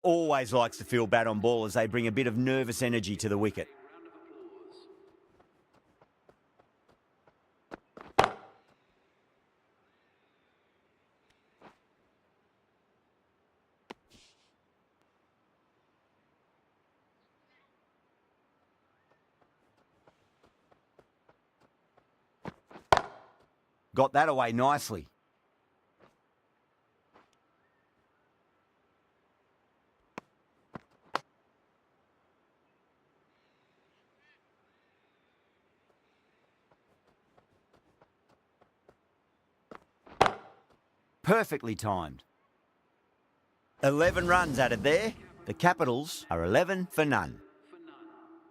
always likes to feel bat on ball as they bring a bit of nervous energy to the wicket. Got that away nicely. Perfectly timed. 11 runs added there. The Capitals are 11 for none.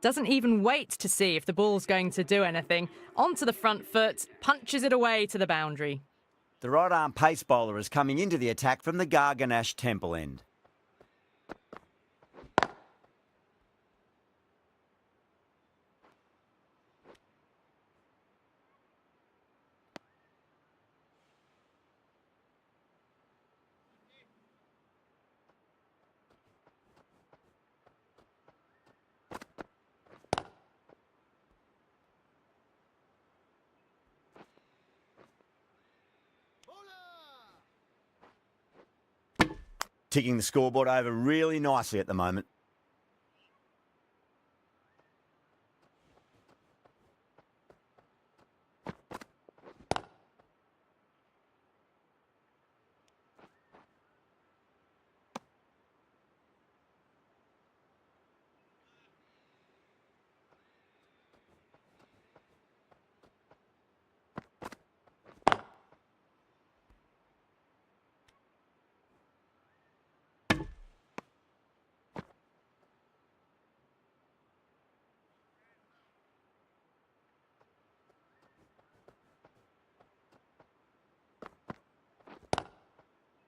Doesn't even wait to see if the ball's going to do anything. Onto the front foot, punches it away to the boundary. The right-arm pace bowler is coming into the attack from the Garganash Temple end. Ticking the scoreboard over really nicely at the moment.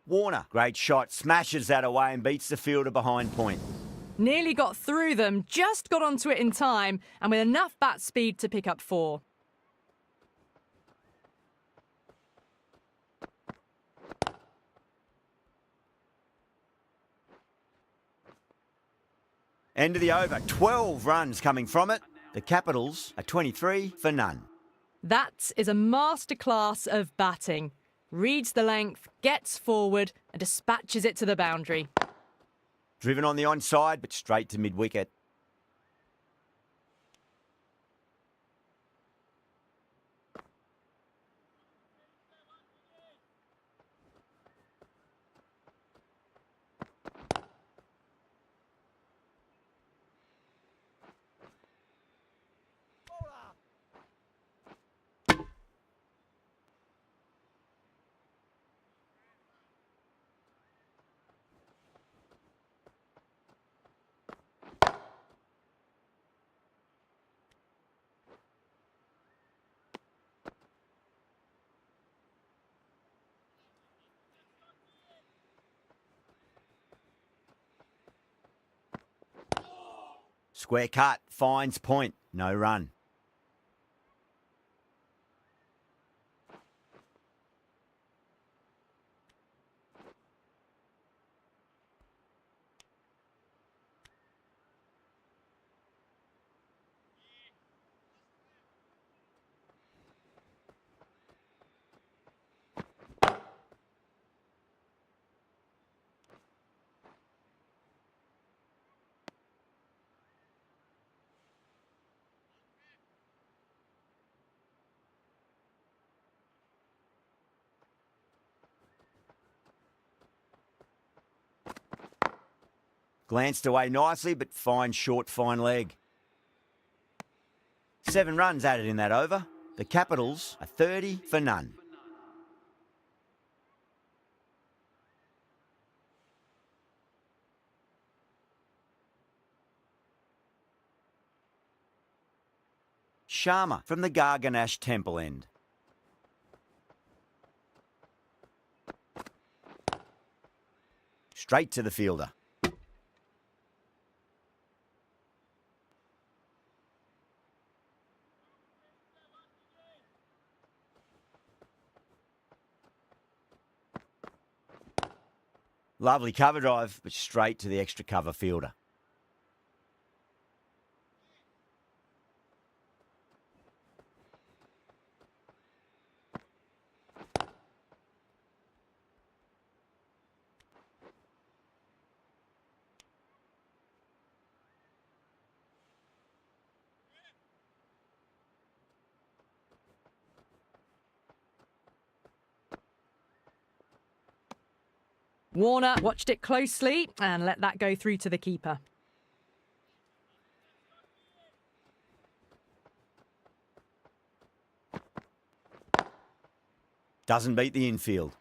Warner, great shot, smashes that away and beats the fielder behind point. Nearly got through them, just got onto it in time, and with enough bat speed to pick up 4. End of the over, 12 runs coming from it. The Capitals are 23 for none. That is a masterclass of batting. Reads the length, gets forward, and dispatches it to the boundary. Driven on the onside, but straight to mid-wicket. Square cut, finds point, no run. Glanced away nicely, but fine short, fine leg. 7 runs added in that over. The Capitals are 30 for none. Sharma from the Garganash Temple end. Straight to the fielder. Lovely cover drive, but straight to the extra cover fielder. Warner watched it closely and let that go through to the keeper. Doesn't beat the infield.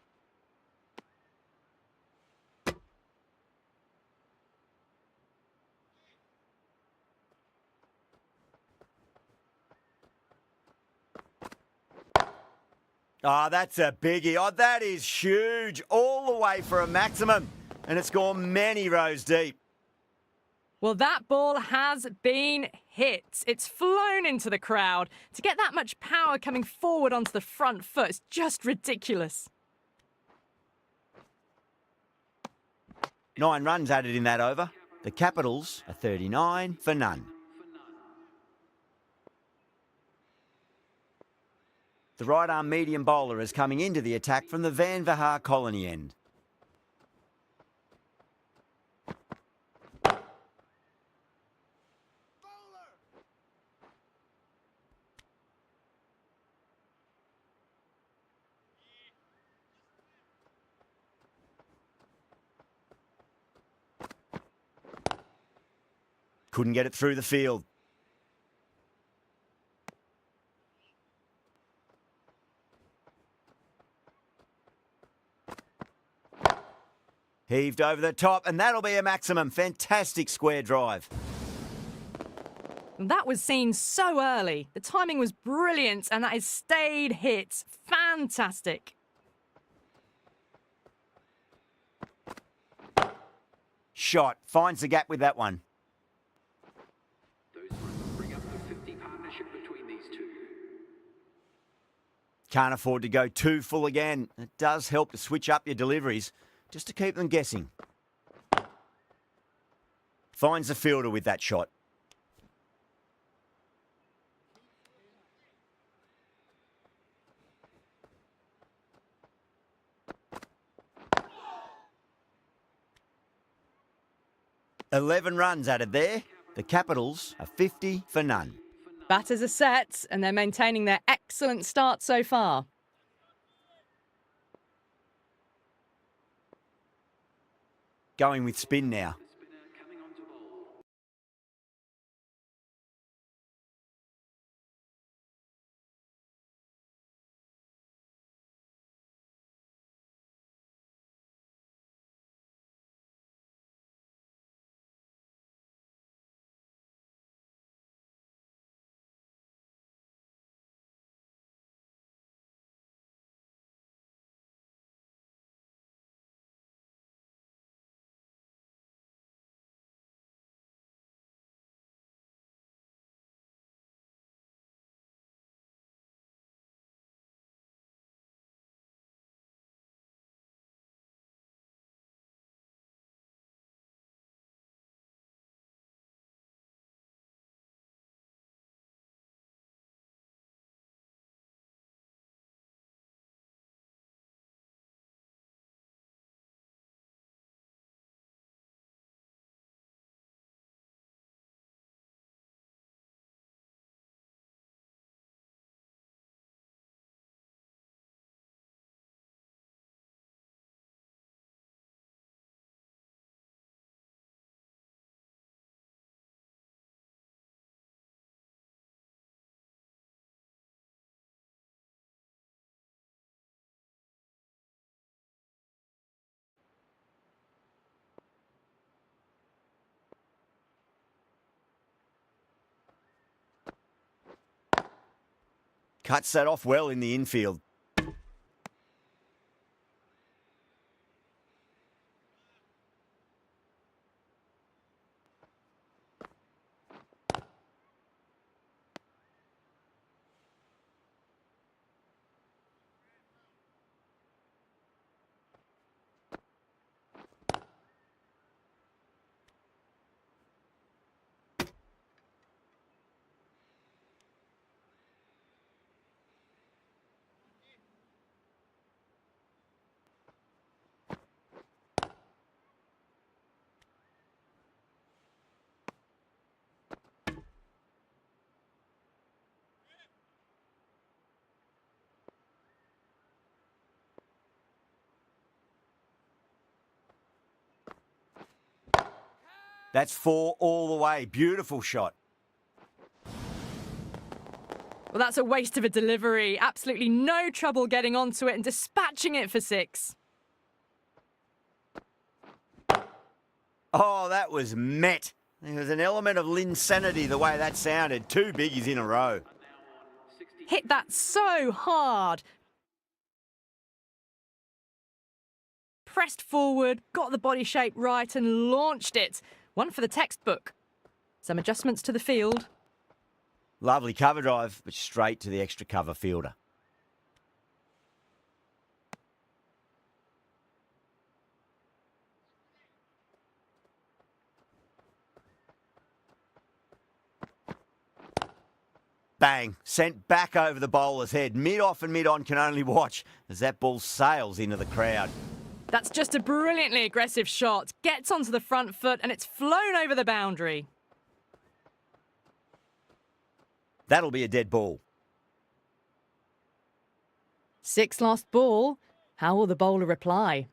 Oh, that's a biggie. Oh, that is huge. All the way for a maximum. And it's gone many rows deep. Well, that ball has been hit. It's flown into the crowd. To get that much power coming forward onto the front foot is just ridiculous. 9 runs added in that over. The Capitals are 39 for none. The right-arm medium bowler is coming into the attack from the Van Vahar Colony end. Couldn't get it through the field. Heaved over the top, and that'll be a maximum. Fantastic square drive. That was seen so early. The timing was brilliant, and that is stayed hit. Fantastic. Shot. Finds the gap with that one. Those runs bring up the 50 partnership between these two. Can't afford to go too full again. It does help to switch up your deliveries, just to keep them guessing. Finds the fielder with that shot. "11 runs added there. The Capitals are 50 for none. Batters are set, and they're maintaining their excellent start so far. Going with spin now. Spinner coming on to bowl. Cuts that off well in the infield. That's 4 all the way. Beautiful shot. Well, that's a waste of a delivery. Absolutely no trouble getting onto it and dispatching it for 6. Oh, that was met. There was an element of insanity the way that sounded. 2 biggies in a row. Hit that so hard. Pressed forward, got the body shape right and launched it. One for the textbook. Some adjustments to the field. Lovely cover drive, but straight to the extra cover fielder. Bang, sent back over the bowler's head. Mid-off and mid-on can only watch as that ball sails into the crowd. That's just a brilliantly aggressive shot. Gets onto the front foot and it's flown over the boundary. That'll be a dead ball. 6 lost ball. How will the bowler reply?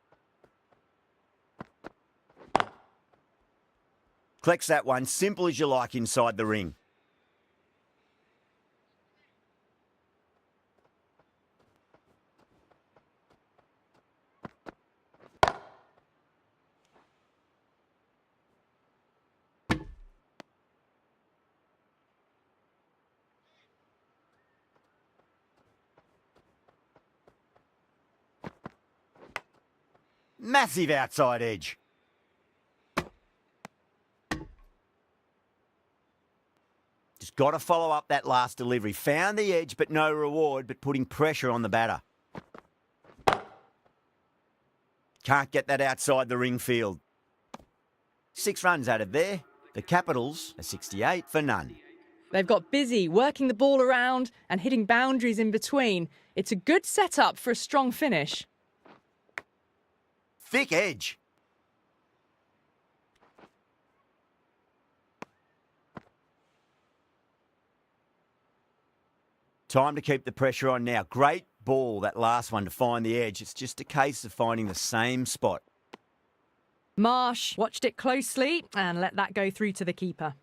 Collects that one, simple as you like inside the ring. Massive outside edge. Just got to follow up that last delivery. Found the edge, but no reward, but putting pressure on the batter. Can't get that outside the ring field. 6 runs out of there. The Capitals are 68 for none. They've got busy working the ball around and hitting boundaries in between. It's a good setup for a strong finish. Thick edge. Time to keep the pressure on now. Great ball, that last one, to find the edge. It's just a case of finding the same spot. Marsh watched it closely and let that go through to the keeper.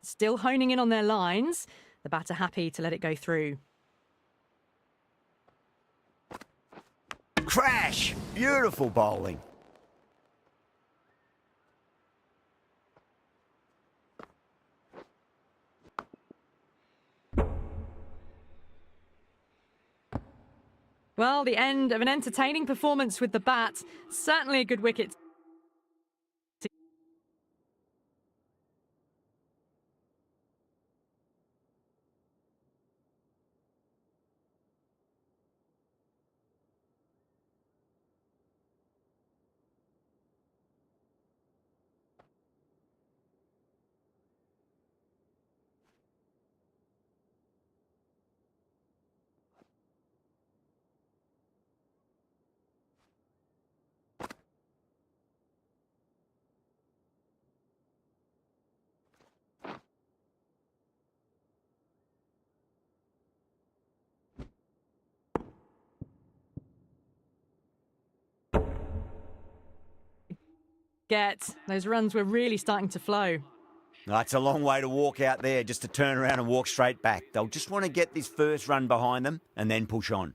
Still honing in on their lines. The batter happy to let it go through. Crash! Beautiful bowling. Well, the end of an entertaining performance with the bat. Certainly a good wicket. Those runs were really starting to flow. It's a long way to walk out there just to turn around and walk straight back. They'll just want to get this first run behind them and then push on.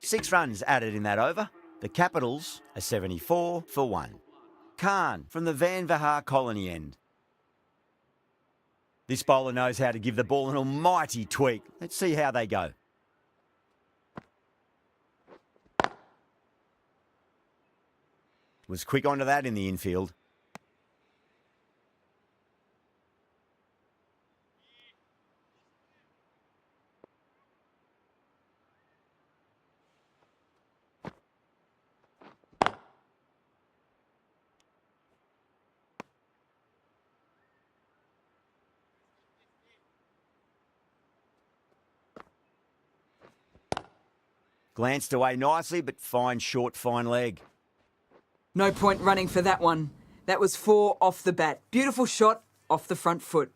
Six runs added in that over. The Capitals are 74 for 1. Khan from the Van Vahar colony end. This bowler knows how to give the ball an almighty tweak. Let's see how they go. Was quick onto that in the infield. Glanced away nicely, but fine short, fine leg. No point running for that one. That was 4 off the bat. Beautiful shot off the front foot.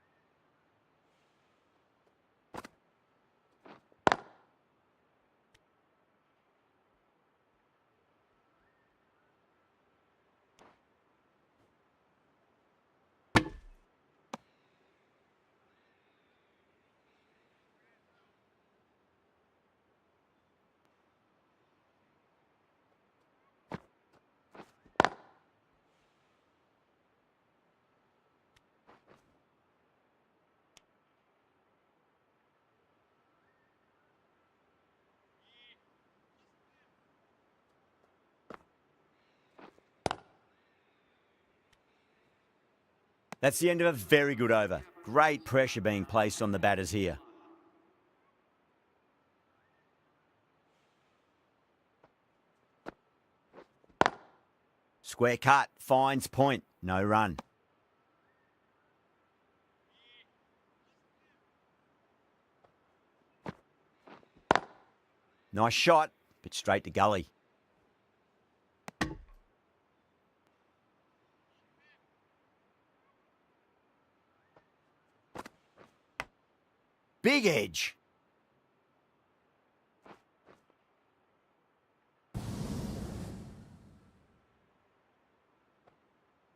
That's the end of a very good over. Great pressure being placed on the batters here. Square cut, finds point, no run. Nice shot, but straight to gully. Big edge.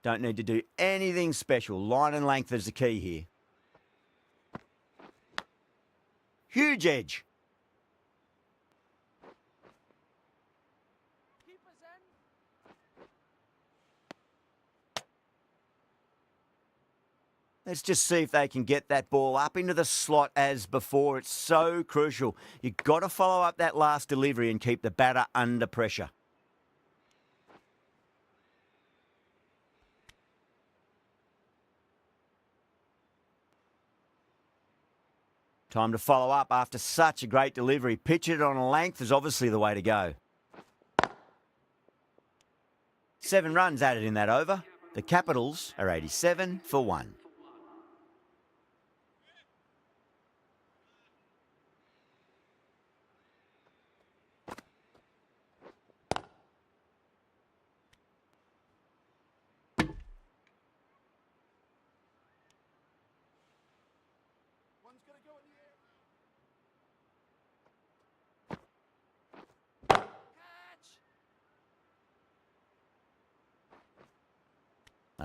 Don't need to do anything special. Line and length is the key here. Huge edge. Let's just see if they can get that ball up into the slot as before. It's so crucial. You've got to follow up that last delivery and keep the batter under pressure. Time to follow up after such a great delivery. Pitch it on a length is obviously the way to go. 7 runs added in that over. The Capitals are 87 for 1.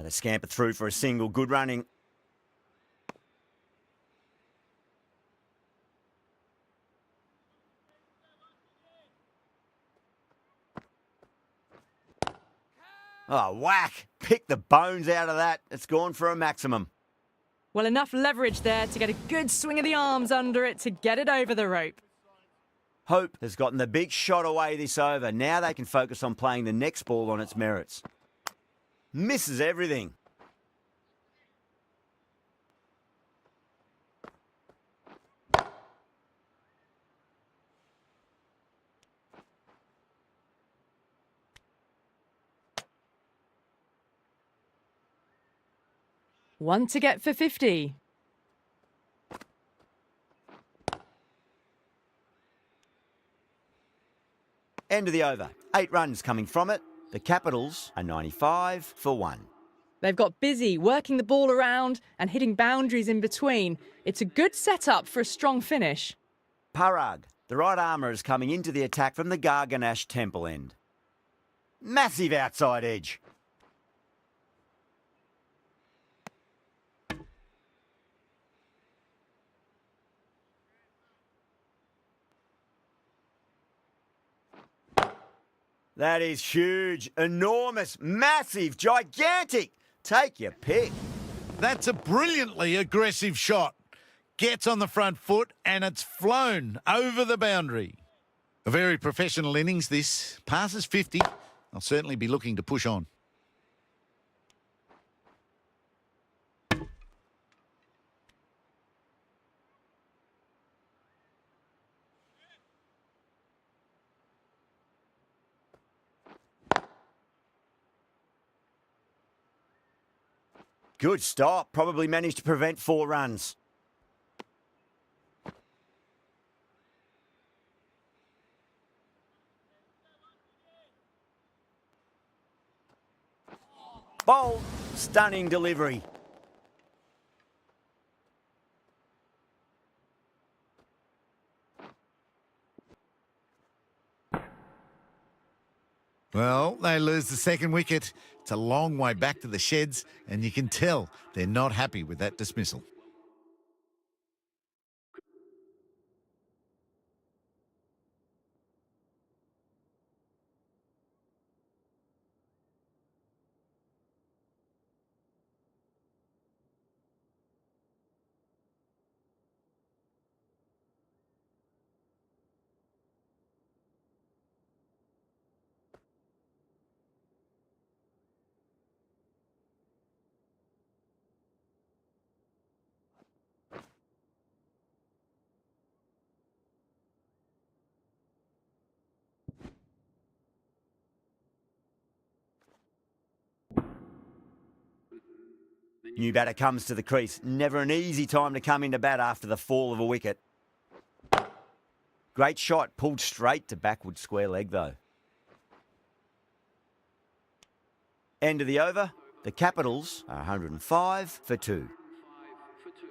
They scamper through for a single. Good running. Oh, whack. Pick the bones out of that. It's gone for a maximum. Well, enough leverage there to get a good swing of the arms under it to get it over the rope. Hope has gotten the big shot away this over. Now they can focus on playing the next ball on its merits. Misses everything. One to get for 50. End of the over. 8 runs coming from it. The Capitals are 95 for 1. They've got busy working the ball around and hitting boundaries in between. It's a good setup for a strong finish. Parag, the right armour, is coming into the attack from the Garganash Temple end. Massive outside edge. That is huge, enormous, massive, gigantic. Take your pick. That's a brilliantly aggressive shot. Gets on the front foot and it's flown over the boundary. A very professional innings this. Passes 50. I'll certainly be looking to push on. Good stop. Probably managed to prevent 4 runs. Bold. Stunning delivery. Well, they lose the second wicket. It's a long way back to the sheds, and you can tell they're not happy with that dismissal. New batter comes to the crease. Never an easy time to come into bat after the fall of a wicket. Great shot, pulled straight to backward square leg though. End of the over. The Capitals are 105 for 2. 5 for 2.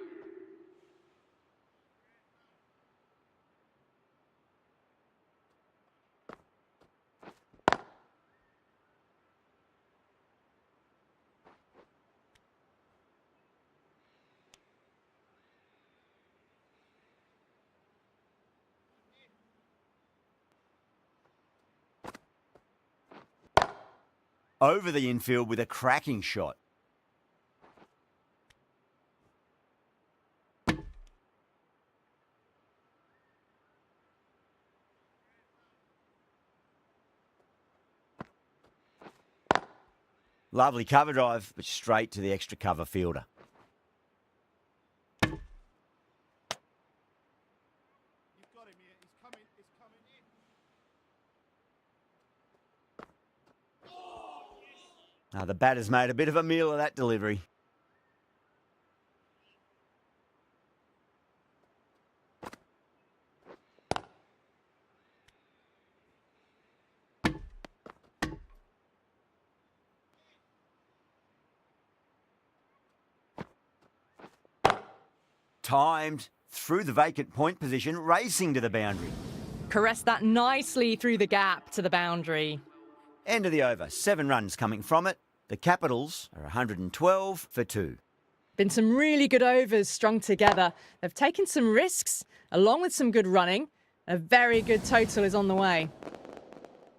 Over the infield with a cracking shot. Lovely cover drive, but straight to the extra cover fielder. Now the batter's made a bit of a meal of that delivery. Timed through the vacant point position, racing to the boundary. Caressed that nicely through the gap to the boundary. End of the over. 7 runs coming from it. The Capitals are 112 for 2. Been some really good overs strung together. They've taken some risks, along with some good running. A very good total is on the way.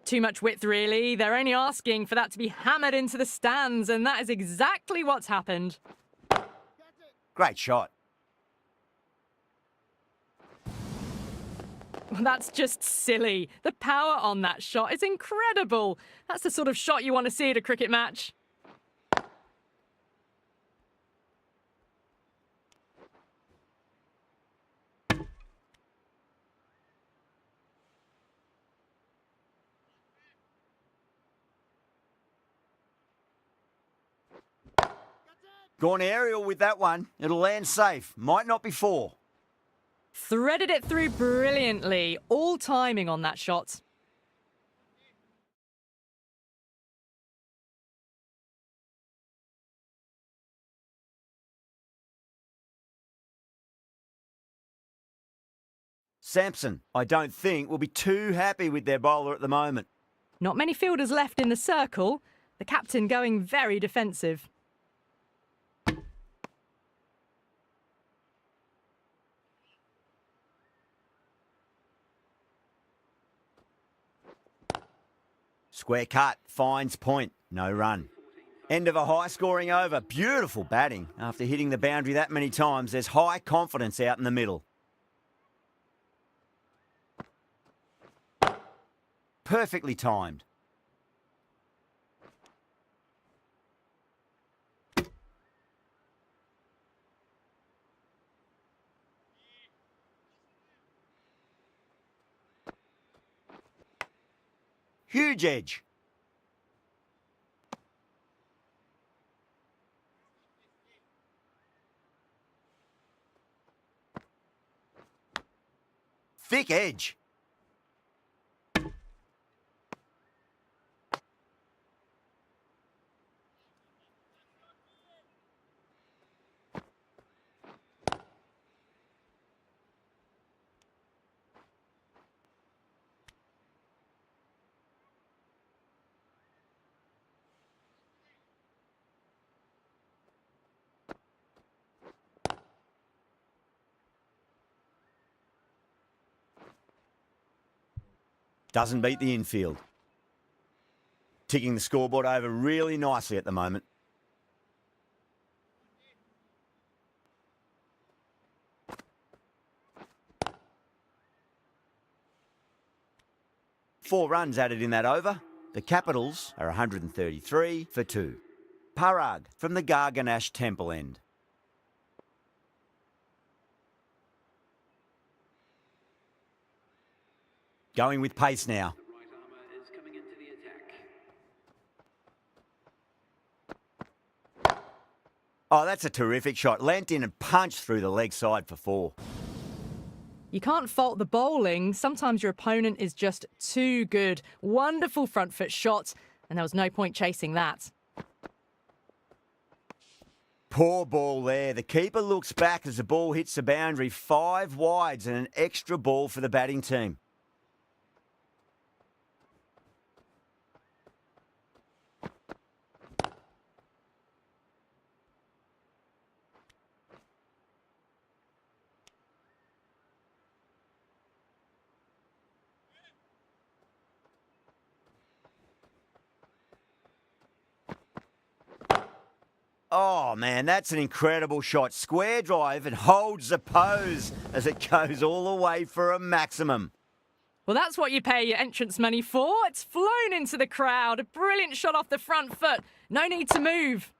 Too much width, really. They're only asking for that to be hammered into the stands, and that is exactly what's happened. Great shot. Well, that's just silly. The power on that shot is incredible. That's the sort of shot you want to see at a cricket match. Gone aerial with that one. It'll land safe. Might not be 4. Threaded it through brilliantly. All timing on that shot. Sampson, I don't think, will be too happy with their bowler at the moment. Not many fielders left in the circle. The captain going very defensive. Square cut, finds point, no run. End of a high-scoring over. Beautiful batting. After hitting the boundary that many times, there's high confidence out in the middle. Perfectly timed. Huge edge. thick edge. Doesn't beat the infield. Ticking the scoreboard over really nicely at the moment. Four runs added in that over. The Capitals are 133 for 2. Parag from the Garganash Temple end. Going with pace now. The right armour is coming into the attack. Oh, that's a terrific shot. Leant in and punched through the leg side for 4. You can't fault the bowling. Sometimes your opponent is just too good. Wonderful front foot shot, and there was no point chasing that. Poor ball there. The keeper looks back as the ball hits the boundary. 5 wides and an extra ball for the batting team. Oh, man, that's an incredible shot. Square drive and holds the pose as it goes all the way for a maximum. Well, that's what you pay your entrance money for. It's flown into the crowd. A brilliant shot off the front foot. No need to move.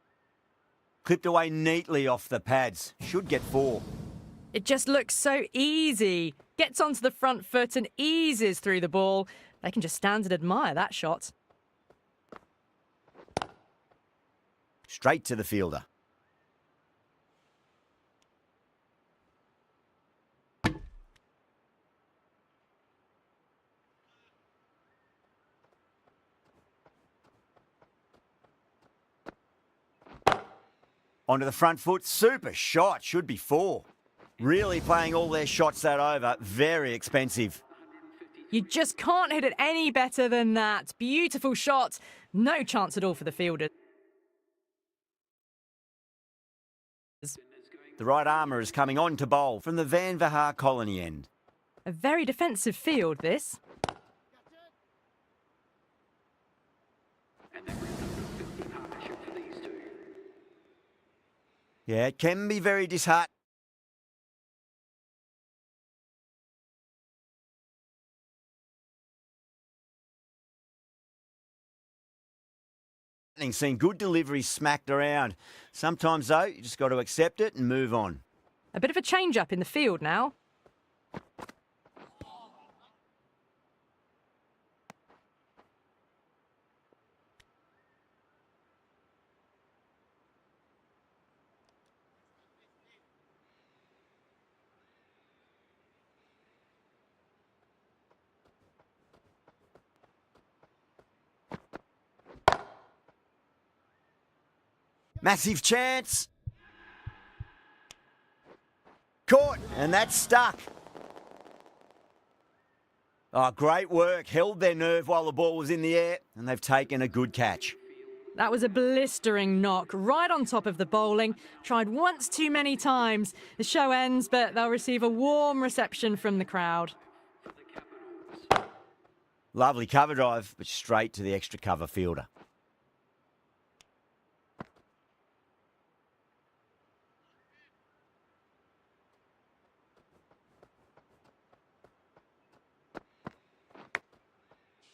Clipped away neatly off the pads. Should get 4. It just looks so easy. Gets onto the front foot and eases through the ball. They can just stand and admire that shot. Straight to the fielder. Onto the front foot. Super shot. Should be 4. Really playing all their shots that over. Very expensive. You just can't hit it any better than that. Beautiful shot. No chance at all for the fielder. The right armour is coming on to bowl from the Van Vahar Colony end. A very defensive field, this. And that brings up a 50 partnership for these two. Yeah, it can be very disheartening. Seen good deliveries smacked around. Sometimes, though, you just got to accept it and move on. A bit of a change-up in the field now. Massive chance. Caught, and that's stuck. Oh, great work. Held their nerve while the ball was in the air, and they've taken a good catch. That was a blistering knock, right on top of the bowling. Tried once too many times. The show ends, but they'll receive a warm reception from the crowd. Lovely cover drive, but straight to the extra cover fielder.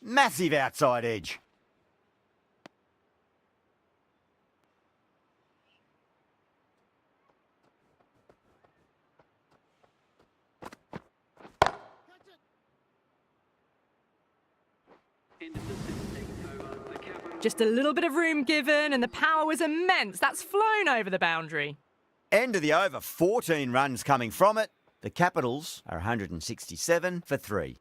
Massive outside edge. End of the 16th over. The Capitals. Just a little bit of room given, and the power was immense. That's flown over the boundary. End of the over, 14 runs coming from it. The Capitals are 167 for 3.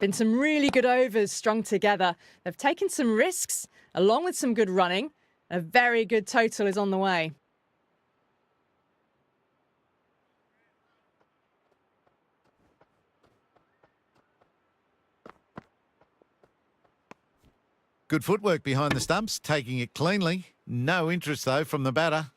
Been some really good overs strung together. They've taken some risks, along with some good running. A very good total is on the way. Good footwork behind the stumps, taking it cleanly. No interest, though, from the batter.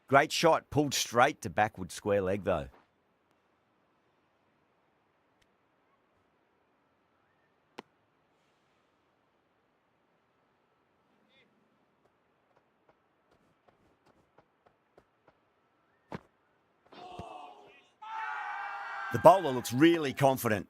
Great shot, pulled straight to backward square leg though. The bowler looks really confident.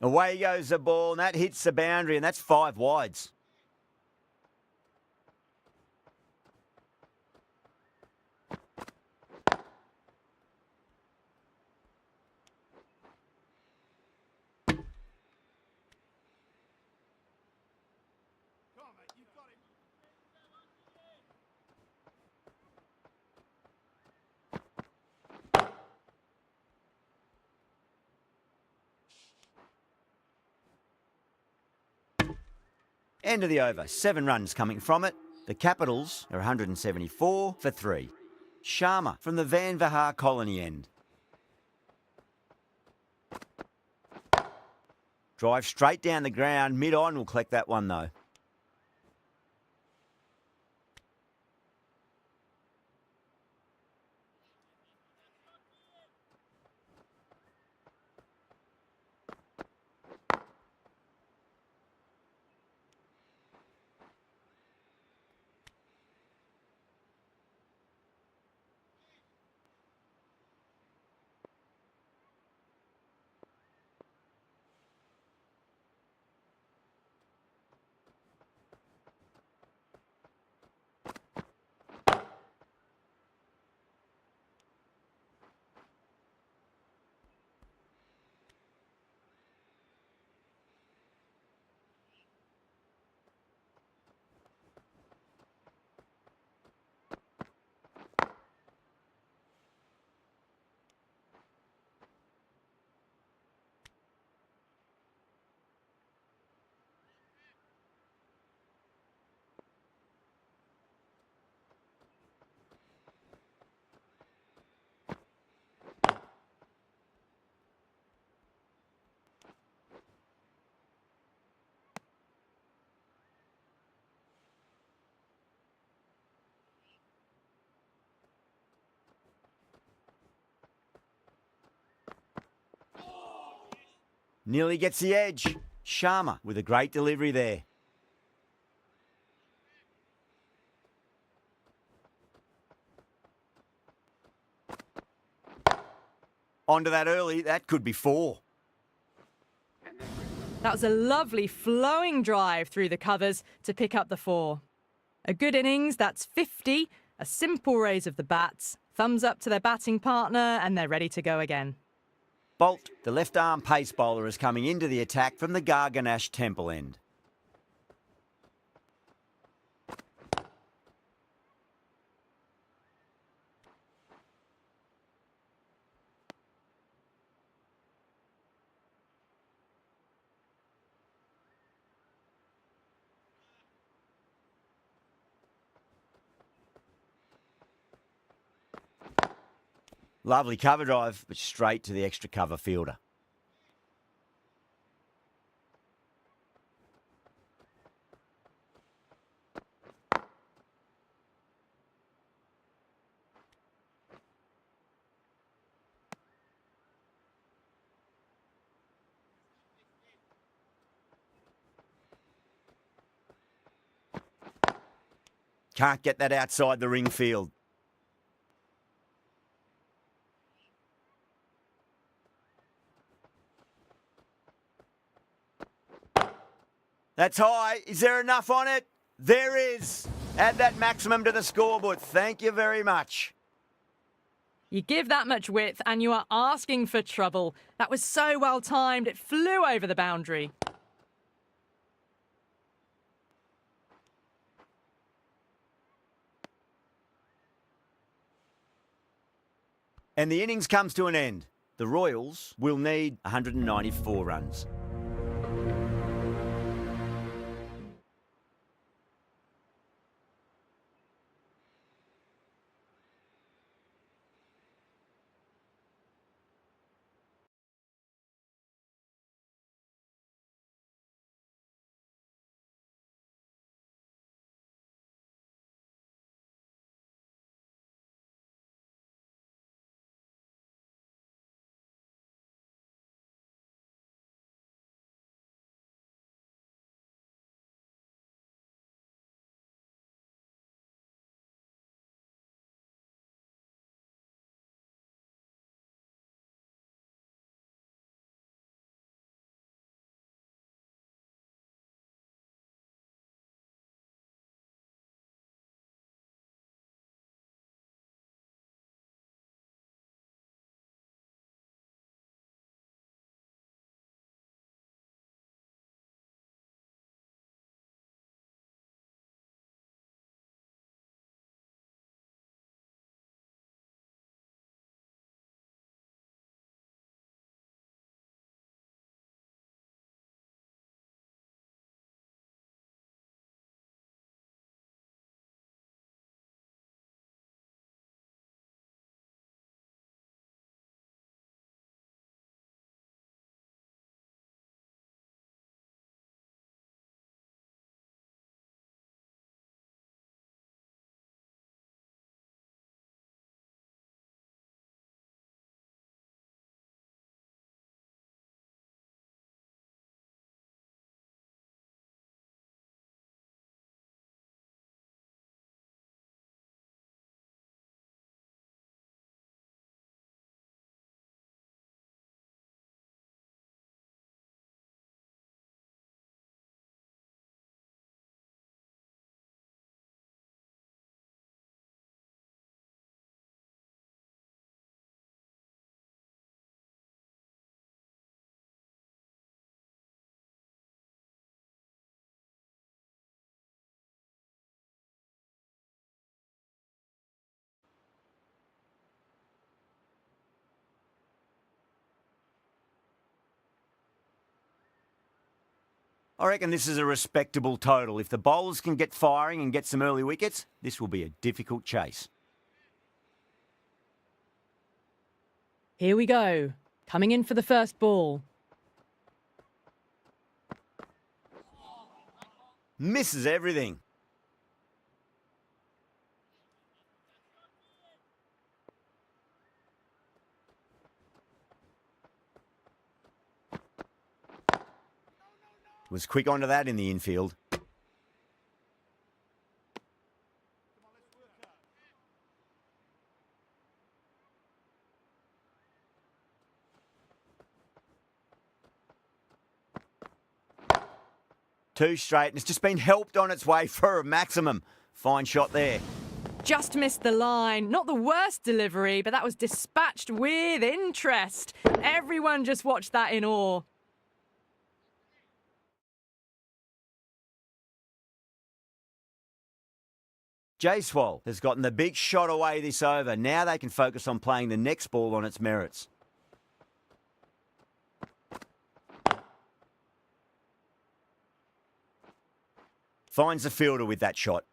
Away goes the ball, and that hits the boundary, and that's 5 wides. End of the over, 7 runs coming from it. The Capitals are 174 for 3. Sharma from the Van Vahar colony end. Drive straight down the ground, mid-on will collect that one though. Nearly gets the edge. Sharma with a great delivery there. Onto that early, that could be 4. That was a lovely flowing drive through the covers to pick up the 4. A good innings, that's 50, a simple raise of the bats, thumbs up to their batting partner, and they're ready to go again. Bolt, the left-arm pace bowler, is coming into the attack from the Garganash Temple end. Lovely cover drive, but straight to the extra cover fielder. Can't get that outside the ring field. That's high. Is there enough on it? There is. Add that maximum to the scoreboard. Thank you very much. You give that much width and you are asking for trouble. That was so well timed, it flew over the boundary. And the innings comes to an end. The Royals will need 194 runs. I reckon this is a respectable total. If the bowlers can get firing and get some early wickets, this will be a difficult chase. Here we go. Coming in for the first ball. Misses everything. Was quick onto that in the infield. Two straight, and it's just been helped on its way for a maximum. Fine shot there. Just missed the line. Not the worst delivery, but that was dispatched with interest. Everyone just watched that in awe. Jaiswal has gotten the big shot away this over. Now they can focus on playing the next ball on its merits. Finds the fielder with that shot.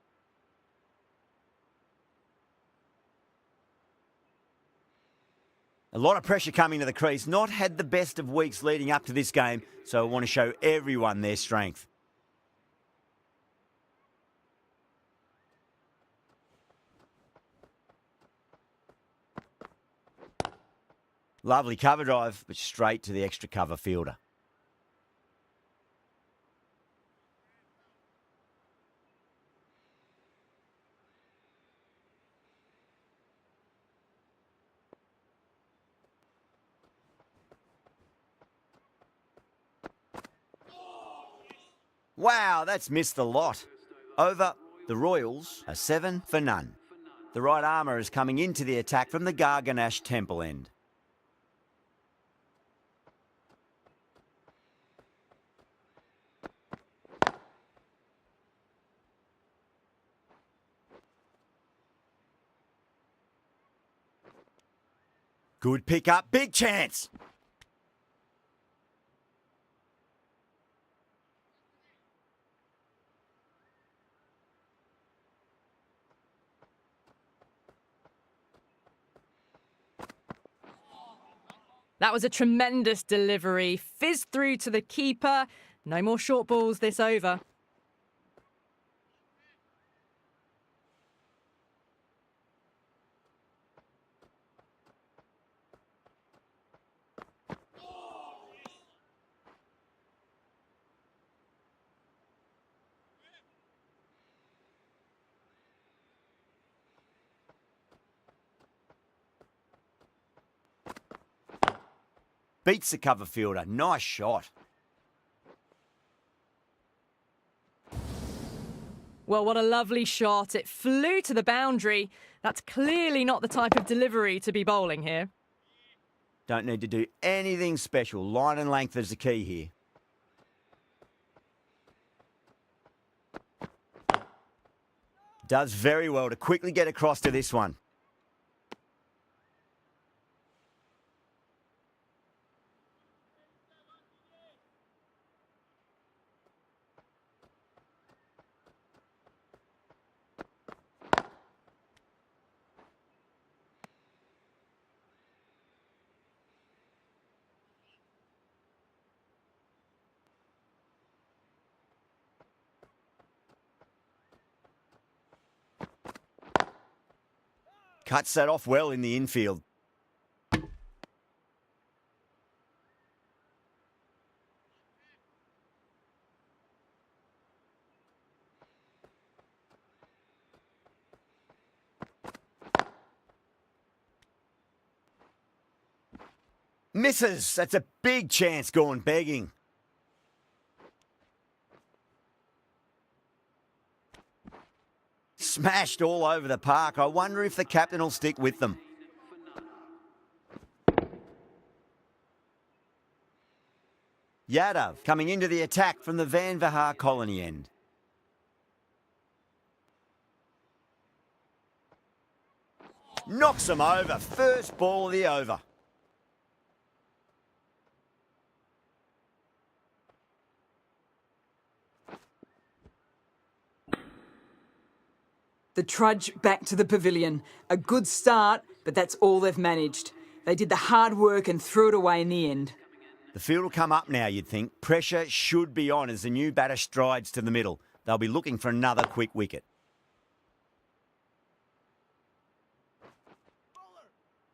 A lot of pressure coming to the crease. Not had the best of weeks leading up to this game, so I want to show everyone their strength. Lovely cover drive, but straight to the extra cover fielder. Wow, that's missed the lot. Over, the Royals are 7 for none. The right armour is coming into the attack from the Garganash Temple end. Good pick up, big chance. That was a tremendous delivery. Fizzed through to the keeper. No more short balls this over. Beats the cover fielder. Nice shot. Well, what a lovely shot. It flew to the boundary. That's clearly not the type of delivery to be bowling here. Don't need to do anything special. Line and length is the key here. Does very well to quickly get across to this one. Cuts that off well in the infield. Misses. That's a big chance gone begging. Smashed all over the park. I wonder if the captain will stick with them. Yadav coming into the attack from the Van Vihar colony end. Knocks them over. First ball of the over. The trudge back to the pavilion. A good start, but that's all they've managed. They did the hard work and threw it away in the end. The field will come up now, you'd think. Pressure should be on as the new batter strides to the middle. They'll be looking for another quick wicket.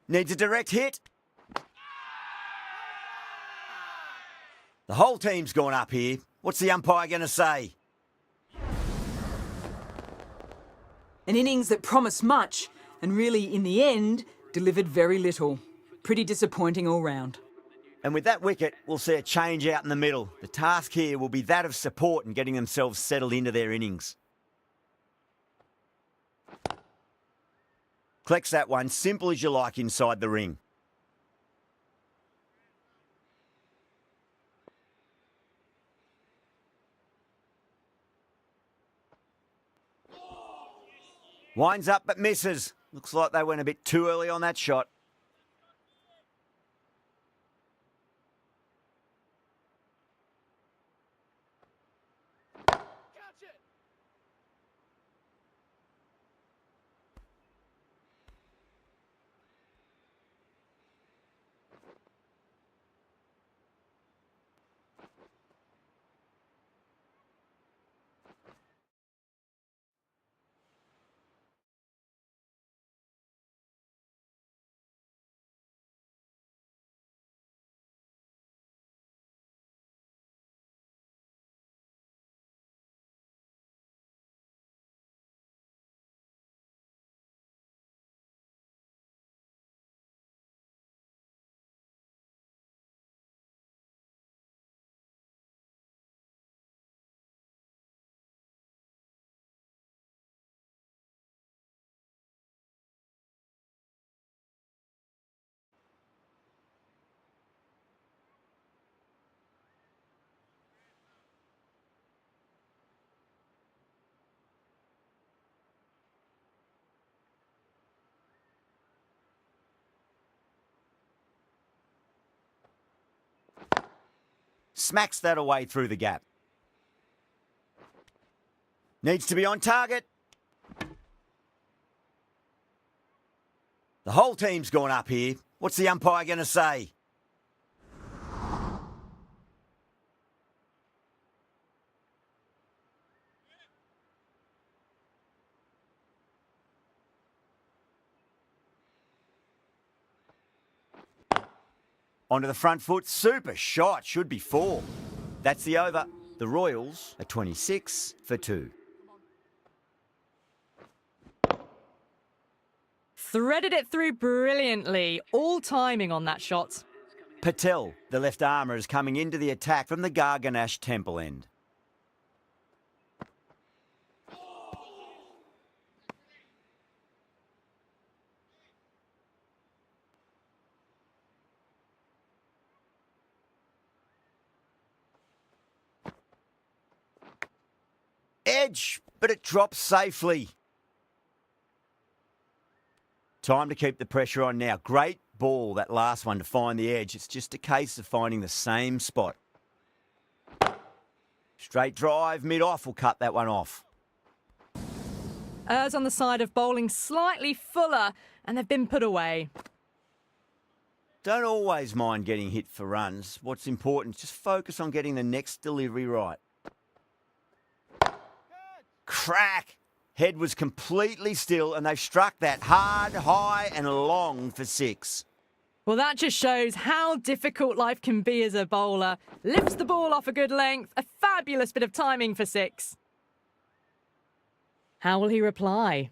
Needs a direct hit. The whole team's gone up here. What's the umpire going to say? An innings that promised much and really, in the end, delivered very little. Pretty disappointing all round. And with that wicket, we'll see a change out in the middle. The task here will be that of support and getting themselves settled into their innings. Collects that one, simple as you like inside the ring. Winds up but misses. Looks like they went a bit too early on that shot. smacks that away through the gap. Needs to be on target. The whole team's gone up here. What's the umpire going to say? Onto the front foot, super shot, should be 4. That's the over. The Royals are 26 for 2. Threaded it through brilliantly. All timing on that shot. Patel, the left armour, is coming into the attack from the Garganash Temple end. Edge, but it drops safely. Time to keep the pressure on now. Great ball, that last one, to find the edge. It's just a case of finding the same spot. Straight drive, mid-off will cut that one off. Errs on the side of bowling slightly fuller, and they've been put away. Don't always mind getting hit for runs. What's important is just focus on getting the next delivery right. Crack! Head was completely still, and they've struck that hard, high and long for 6. Well, that just shows how difficult life can be as a bowler. Lifts the ball off a good length. A fabulous bit of timing for 6. How will he reply?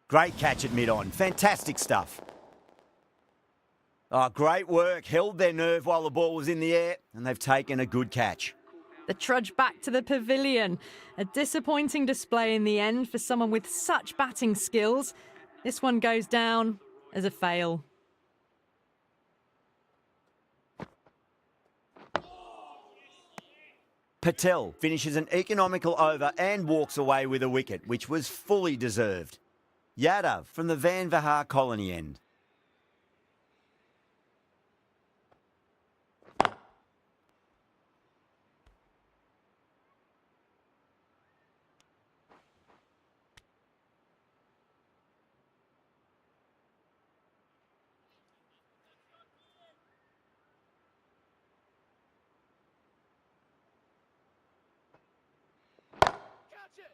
Great catch at mid-on. Fantastic stuff. Oh, great work. Held their nerve while the ball was in the air, and they've taken a good catch. The trudge back to the pavilion. A disappointing display in the end for someone with such batting skills. This one goes down as a fail. Patel finishes an economical over and walks away with a wicket, which was fully deserved. Yadav from the Van Vihar colony end.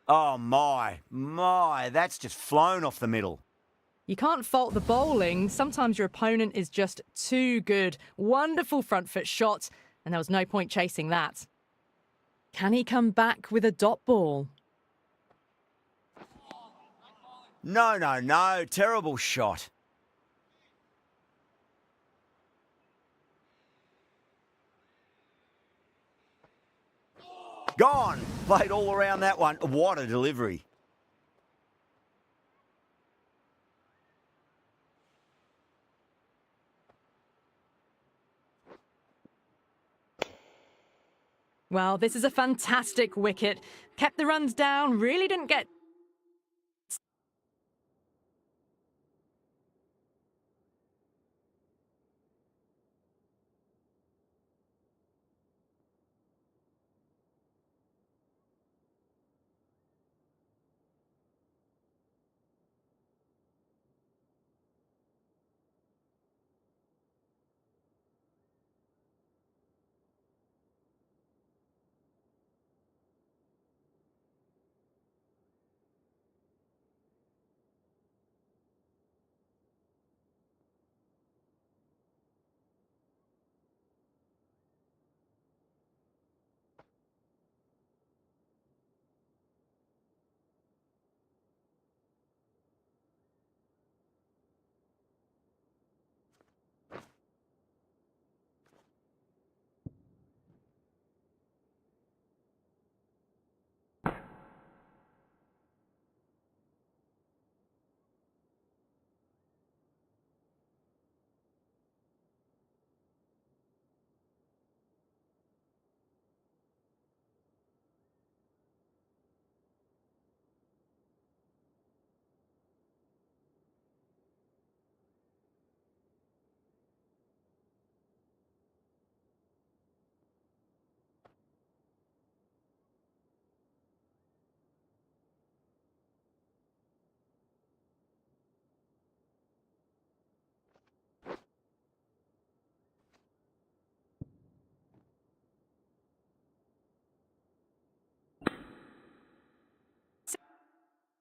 Oh my, that's just flown off the middle. You can't fault the bowling. Sometimes your opponent is just too good. Wonderful front foot shot, and there was no point chasing that. Can he come back with a dot ball? No, terrible shot. Gone. Played all around that one. What a delivery. Well, this is a fantastic wicket. Kept the runs down, really didn't get...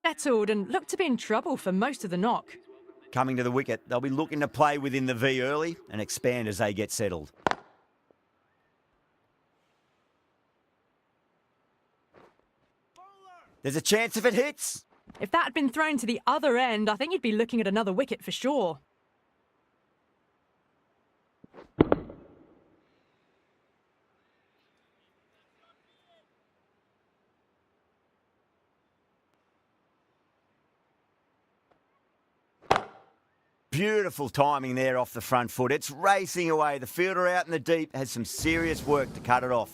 settled and looked to be in trouble for most of the knock. Coming to the wicket, they'll be looking to play within the V early and expand as they get settled. There's a chance if it hits. If that had been thrown to the other end, I think you'd be looking at another wicket for sure. Beautiful timing there off the front foot. It's racing away. The fielder out in the deep has some serious work to cut it off.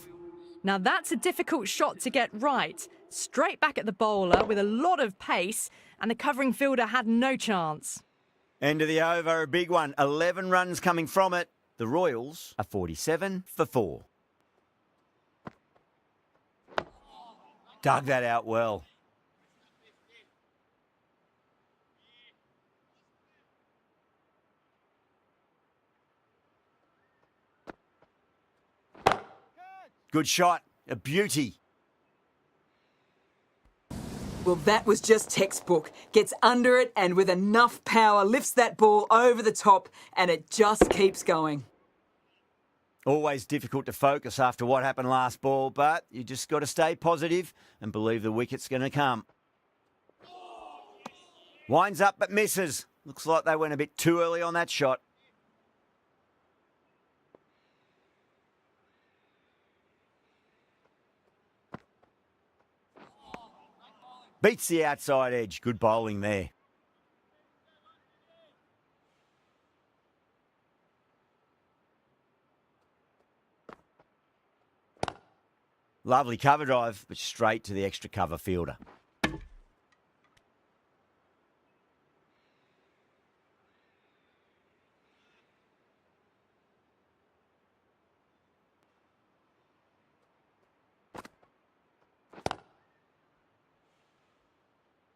Now that's a difficult shot to get right. Straight back at the bowler with a lot of pace, and the covering fielder had no chance. End of the over, a big one. 11 runs coming from it. The Royals are 47 for 4. Dug that out well. Good shot. A beauty. Well, that was just textbook. Gets under it and with enough power lifts that ball over the top and it just keeps going. Always difficult to focus after what happened last ball, but you just got to stay positive and believe the wicket's going to come. Winds up but misses. Looks like they went a bit too early on that shot. Beats the outside edge. Good bowling there. Lovely cover drive, but straight to the extra cover fielder.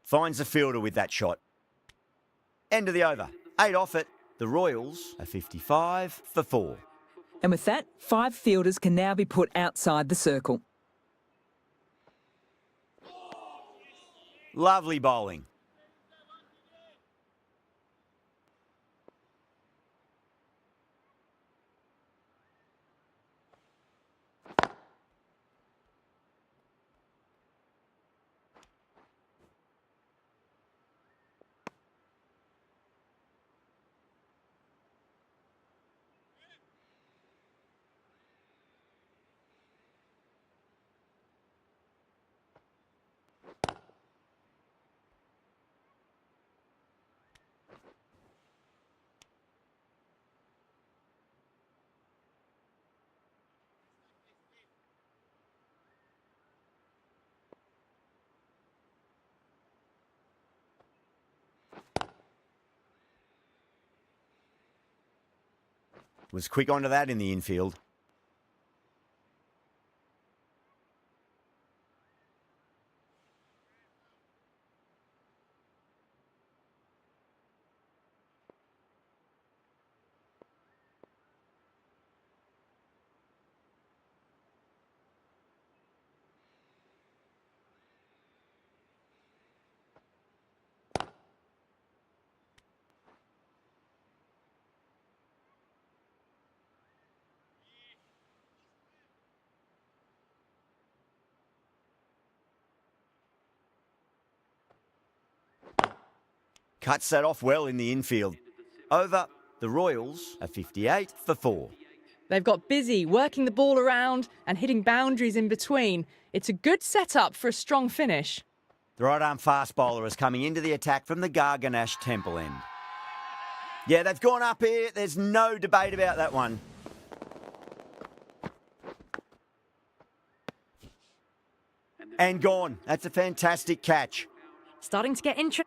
Finds the fielder with that shot. End of the over. 8 off it. The Royals are 55 for 4. And with that, 5 fielders can now be put outside the circle. Lovely bowling. Was quick onto that in the infield. Cuts that off well in the infield. Over. The Royals are 58 for 4. They've got busy working the ball around and hitting boundaries in between. It's a good setup for a strong finish. The right-arm fast bowler is coming into the attack from the Garganash Temple end. Yeah, they've gone up here. There's no debate about that one. And gone. That's a fantastic catch. Starting to get interesting.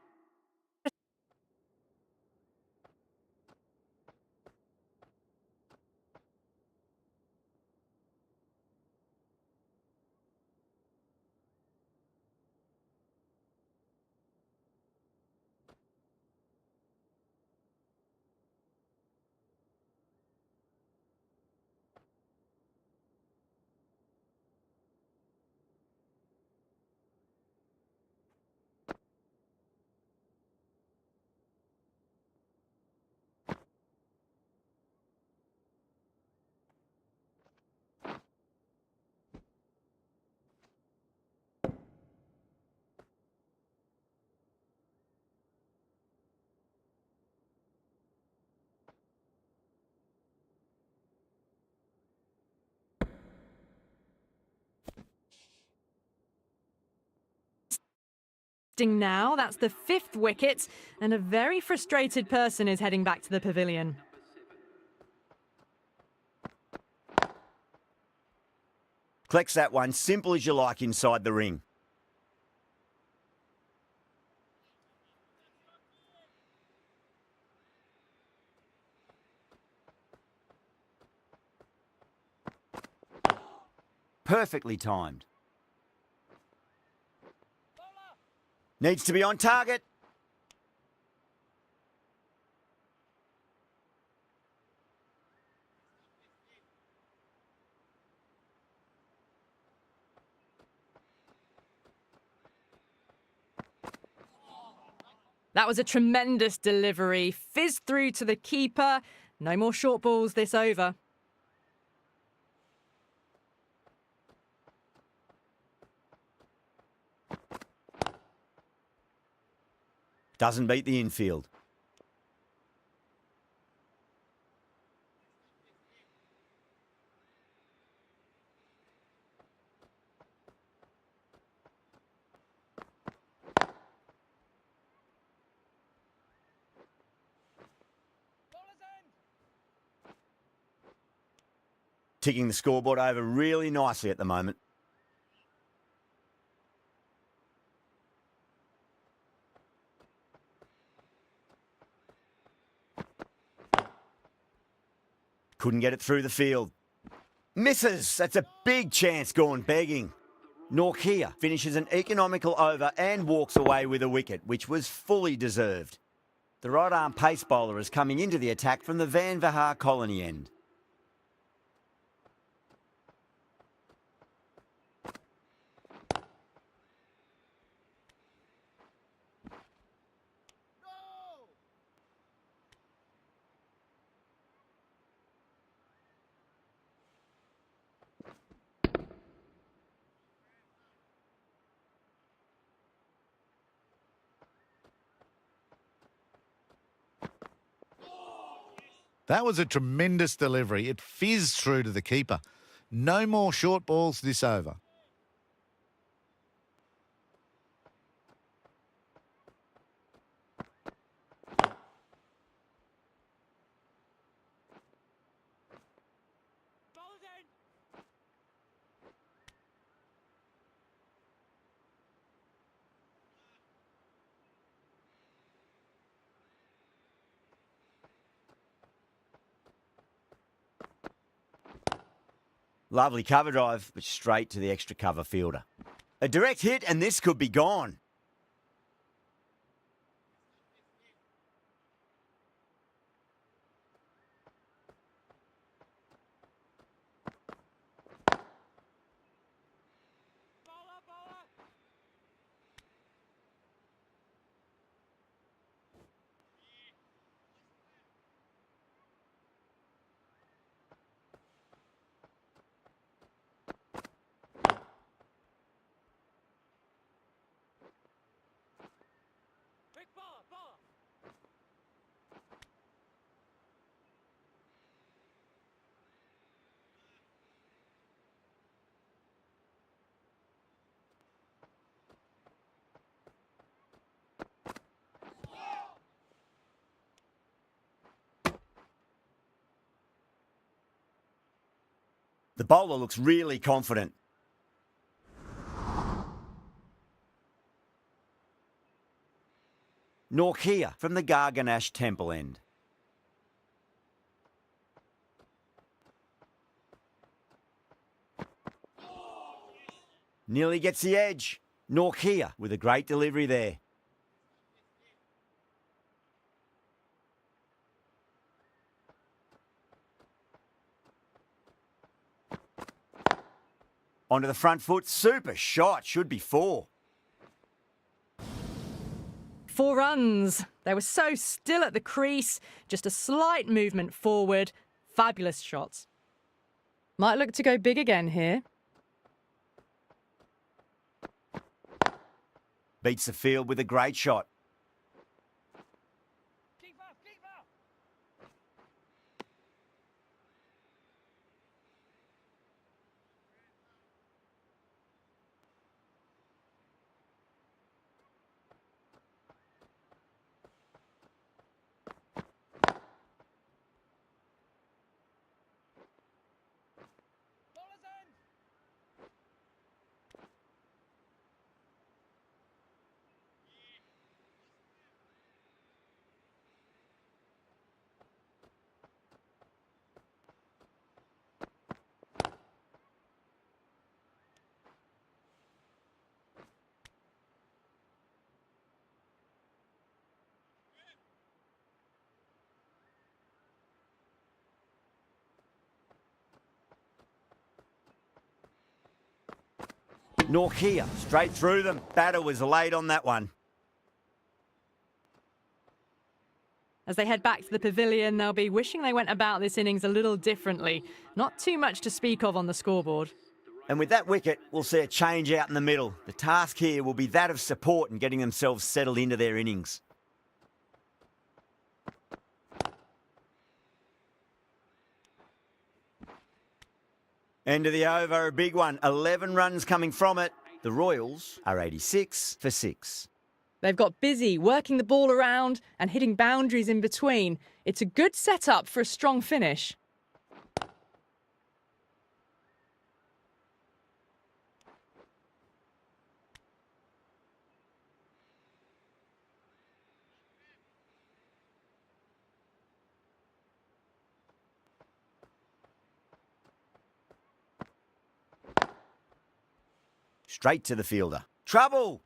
coasting now. That's the 5th wicket, and a very frustrated person is heading back to the pavilion. Collects that one simple as you like inside the ring. Perfectly timed. Needs to be on target. That was a tremendous delivery. Fizzed through to the keeper. No more short balls this over. Doesn't beat the infield. Ticking the scoreboard over really nicely at the moment. Couldn't get it through the field. Misses. That's a big chance gone begging. Norkia finishes an economical over and walks away with a wicket, which was fully deserved. The right-arm pace bowler is coming into the attack from the Van Vihar Colony end. That was a tremendous delivery. It fizzed through to the keeper. No more short balls this over. Lovely cover drive, but straight to the extra cover fielder. A direct hit and this could be gone. The bowler looks really confident. Norkia from the Garganash Temple end. Nearly gets the edge. Norkia with a great delivery there. Onto the front foot. Super shot. Should be 4. 4 runs. They were so still at the crease. Just a slight movement forward. Fabulous shots. Might look to go big again here. Beats the field with a great shot. Norkia, straight through them. Batter was late on that one. As they head back to the pavilion, they'll be wishing they went about this innings a little differently. Not too much to speak of on the scoreboard. And with that wicket, we'll see a change out in the middle. The task here will be that of support and getting themselves settled into their innings. End of the over, a big one. 11 runs coming from it. The Royals are 86 for 6. They've got busy working the ball around and hitting boundaries in between. It's a good setup for a strong finish. Straight to the fielder. Trouble!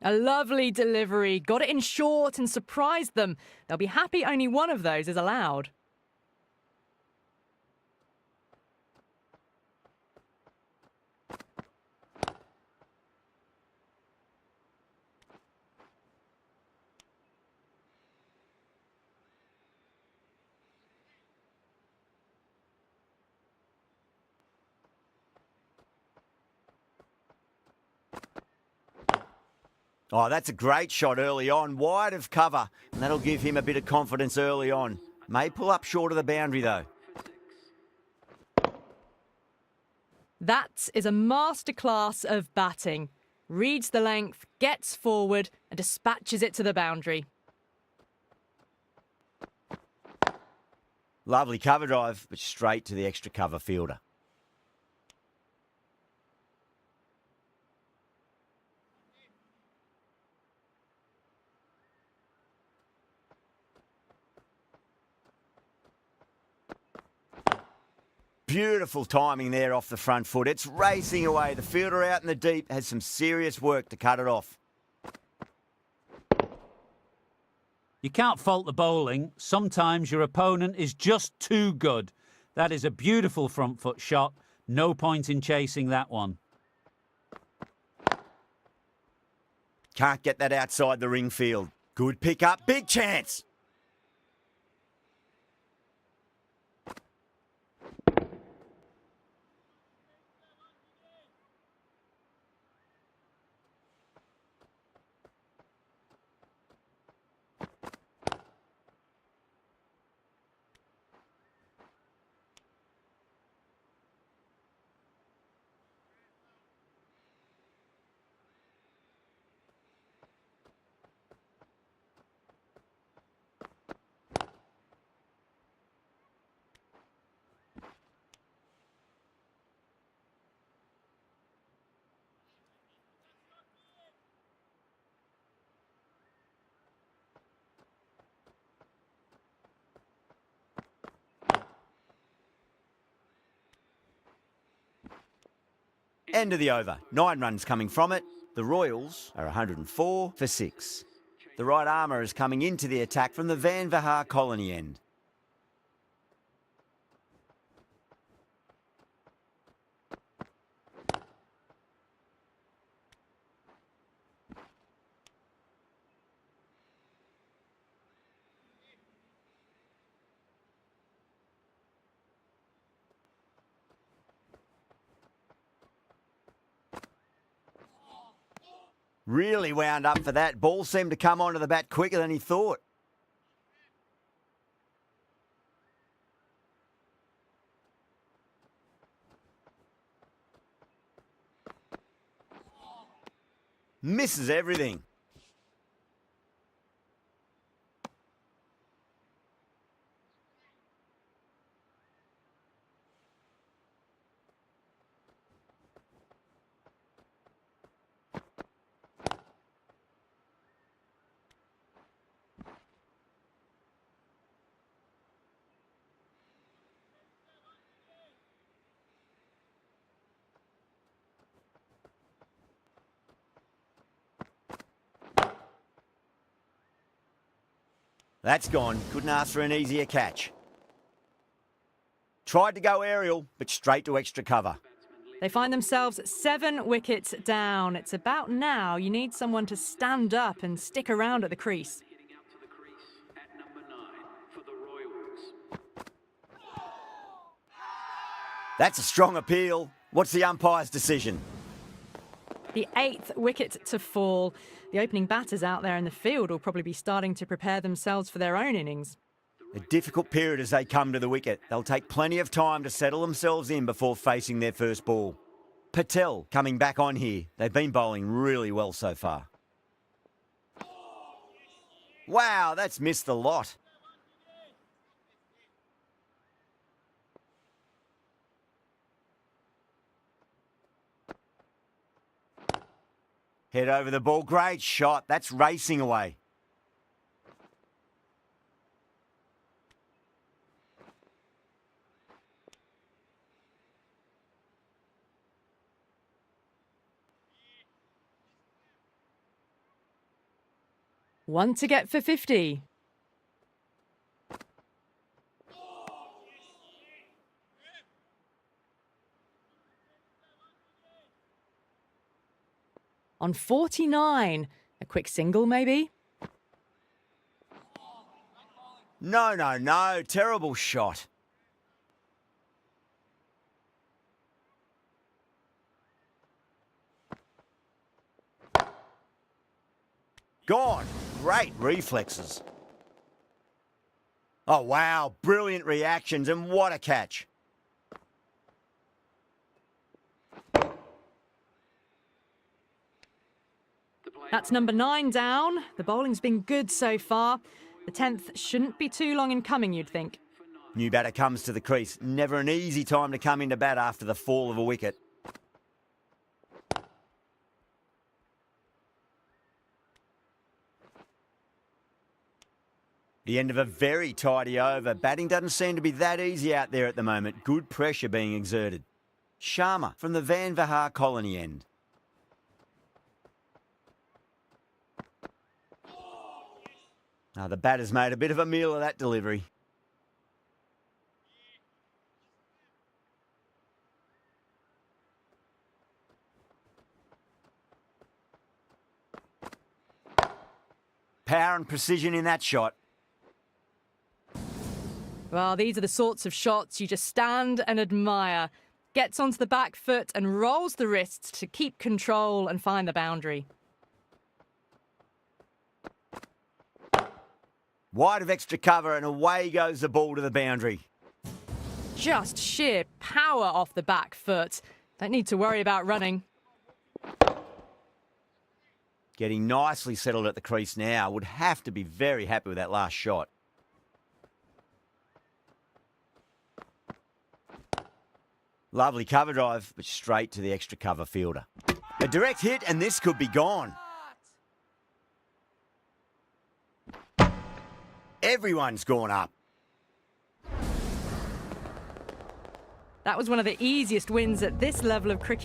A lovely delivery. Got it in short and surprised them. They'll be happy only one of those is allowed. Oh, that's a great shot early on, wide of cover, and that'll give him a bit of confidence early on. May pull up short of the boundary though. That is a masterclass of batting. Reads the length, gets forward and dispatches it to the boundary. Lovely cover drive, but straight to the extra cover fielder. Beautiful timing there off the front foot. It's racing away. The fielder out in the deep has some serious work to cut it off. You can't fault the bowling. Sometimes your opponent is just too good. That is a beautiful front foot shot. No point in chasing that one. Can't get that outside the ring field. Good pick up. Big chance. End of the over. 9 runs coming from it. The Royals are 104 for 6. The right armour is coming into the attack from the Van Vahar colony end. Really wound up for that. Ball seemed to come onto the bat quicker than he thought. Misses everything. That's gone. Couldn't ask for an easier catch. Tried to go aerial, but straight to extra cover. They find themselves 7 wickets down. It's about now you need someone to stand up and stick around at the crease. Hitting out to the crease at number 9 for the Royals. That's a strong appeal. What's the umpire's decision? The 8th wicket to fall. The opening batters out there in the field will probably be starting to prepare themselves for their own innings. A difficult period as they come to the wicket. They'll take plenty of time to settle themselves in before facing their first ball. Patel coming back on here. They've been bowling really well so far. Wow, that's missed the lot. Head over the ball. Great shot. That's racing away. One to get for 50. On 49. A quick single, maybe? No, no, no. Terrible shot. Gone. Great reflexes. Oh, wow. Brilliant reactions, and what a catch. That's number 9 down. The bowling's been good so far. The 10th shouldn't be too long in coming, you'd think. New batter comes to the crease. Never an easy time to come into bat after the fall of a wicket. The end of a very tidy over. Batting doesn't seem to be that easy out there at the moment. Good pressure being exerted. Sharma from the Van Vahar colony end. Now the batter's made a bit of a meal of that delivery. Power and precision in that shot. Well, these are the sorts of shots you just stand and admire. Gets onto the back foot and rolls the wrists to keep control and find the boundary. Wide of extra cover and away goes the ball to the boundary. Just sheer power off the back foot. Don't need to worry about running. Getting nicely settled at the crease now. Would have to be very happy with that last shot. Lovely cover drive, but straight to the extra cover fielder. A direct hit and this could be gone. Everyone's gone up. That was one of the easiest wins at this level of cricket.